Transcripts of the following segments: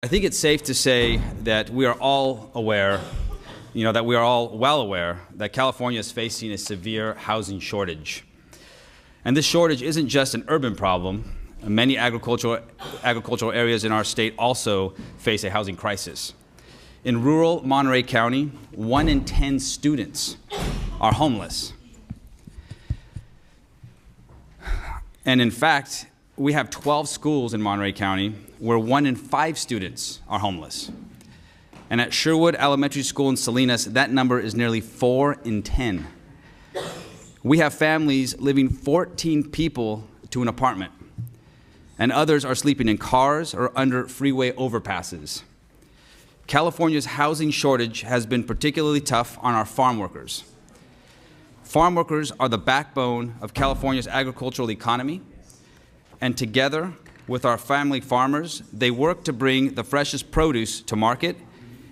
I think it's safe to say that we are all aware, that we are all well aware that California is facing a severe housing shortage. And this shortage isn't just an urban problem. Many agricultural areas in our state also face a housing crisis. In rural Monterey County, 1 in 10 students are homeless. And in fact, we have 12 schools in Monterey County where 1 in 5 students are homeless. And at Sherwood Elementary School in Salinas, that number is nearly 4 in 10. We have families living 14 people to an apartment, and others are sleeping in cars or under freeway overpasses. California's housing shortage has been particularly tough on our farm workers. Farm workers are the backbone of California's agricultural economy, and together with our family farmers, they work to bring the freshest produce to market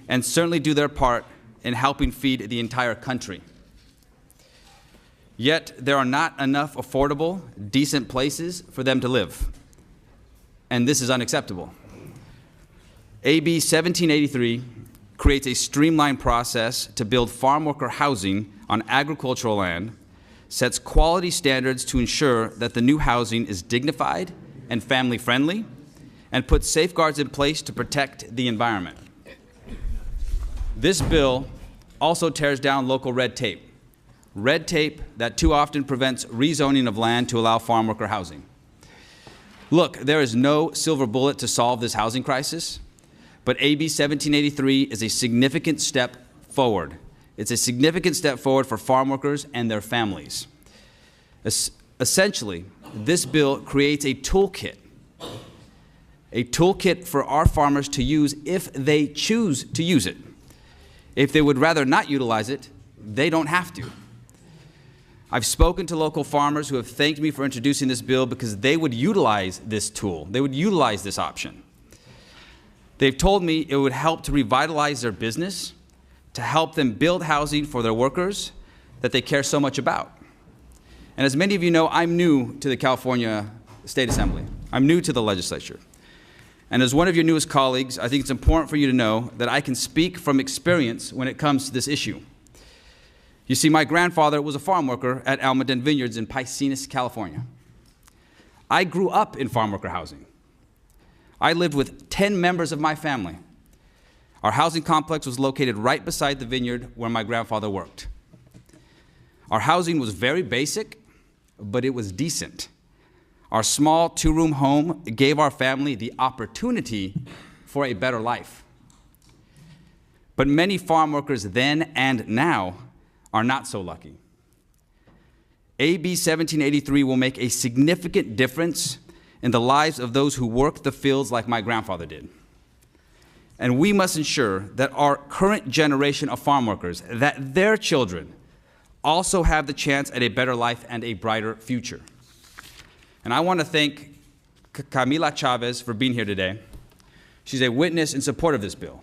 and certainly do their part in helping feed the entire country. Yet there are not enough affordable, decent places for them to live, and this is unacceptable. AB 1783 creates a streamlined process to build farm worker housing on agricultural land, sets quality standards to ensure that the new housing is dignified and family-friendly, and puts safeguards in place to protect the environment. This bill also tears down local red tape that too often prevents rezoning of land to allow farm worker housing. Look, there is no silver bullet to solve this housing crisis, but AB 1783 is a significant step forward. It's a significant step forward for farm workers and their families. Essentially, this bill creates a toolkit for our farmers to use if they choose to use it. If they would rather not utilize it, they don't have to. I've spoken to local farmers who have thanked me for introducing this bill because they would utilize this tool. They would utilize this option. They've told me it would help to revitalize their business, to help them build housing for their workers that they care so much about. And as many of you know, I'm new to the California State Assembly. I'm new to the legislature. And as one of your newest colleagues, I think it's important for you to know that I can speak from experience when it comes to this issue. You see, my grandfather was a farm worker at Almaden Vineyards in Piscinas, California. I grew up in farm worker housing. I lived with 10 members of my family. Our housing complex was located right beside the vineyard where my grandfather worked. Our housing was very basic, but it was decent. Our small 2-room home gave our family the opportunity for a better life. But many farm workers then and now are not so lucky. AB 1783 will make a significant difference in the lives of those who work the fields like my grandfather did. And we must ensure that our current generation of farm workers, that their children also have the chance at a better life and a brighter future. And I want to thank Camila Chavez for being here today. She's a witness in support of this bill.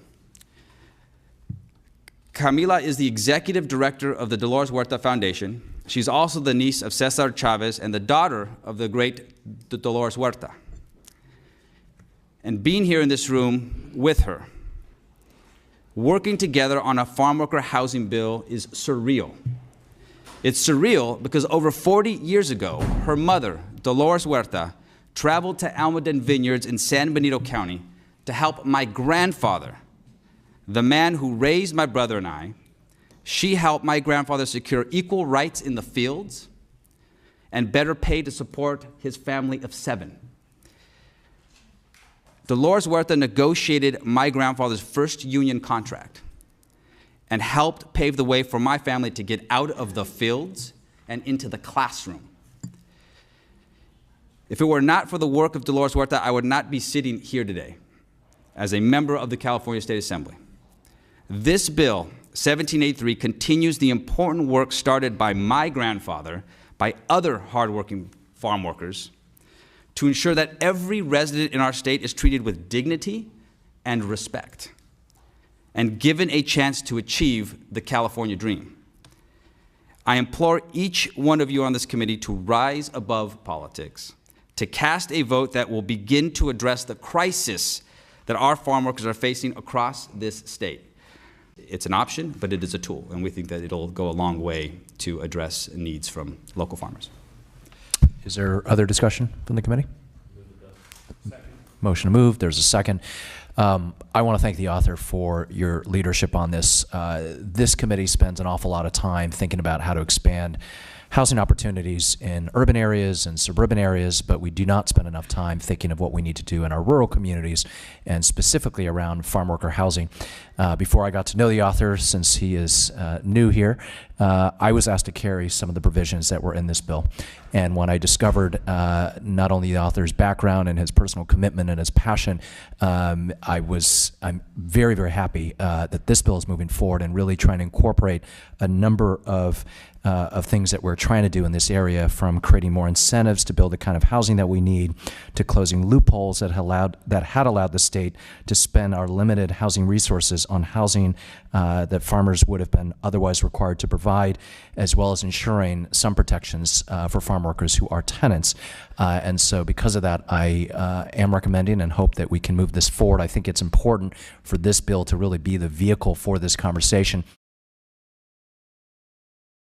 Camila is the executive director of the Dolores Huerta Foundation. She's also the niece of Cesar Chavez and the daughter of the great Dolores Huerta. And being here in this room with her, working together on a farm worker housing bill is surreal. It's surreal because over 40 years ago, her mother, Dolores Huerta, traveled to Almaden Vineyards in San Benito County to help my grandfather, the man who raised my brother and I. She helped my grandfather secure equal rights in the fields and better pay to support his family of 7. Dolores Huerta negotiated my grandfather's first union contract and helped pave the way for my family to get out of the fields and into the classroom. If it were not for the work of Dolores Huerta, I would not be sitting here today as a member of the California State Assembly. This bill, 1783, continues the important work started by my grandfather, by other hardworking farm workers, to ensure that every resident in our state is treated with dignity and respect and given a chance to achieve the California dream. I implore each one of you on this committee to rise above politics, to cast a vote that will begin to address the crisis that our farm workers are facing across this state. It's an option, but it is a tool, and we think that it'll go a long way to address needs from local farmers. Is there other discussion from the committee? Motion to move. There's a second. I want to thank the author for your leadership on this. This committee spends an awful lot of time thinking about how to expand housing opportunities in urban areas and suburban areas, but we do not spend enough time thinking of what we need to do in our rural communities, and specifically around farm worker housing. Before I got to know the author, since he is new here, I was asked to carry some of the provisions that were in this bill. And when I discovered not only the author's background and his personal commitment and his passion, I'm very, very happy that this bill is moving forward and really trying to incorporate a number of things that we're trying to do in this area, from creating more incentives to build the kind of housing that we need, to closing loopholes that had allowed the state to spend our limited housing resources on housing that farmers would have been otherwise required to provide, as well as ensuring some protections for farm workers who are tenants. And so because of that, I am recommending and hope that we can move this forward. I think it's important for this bill to really be the vehicle for this conversation.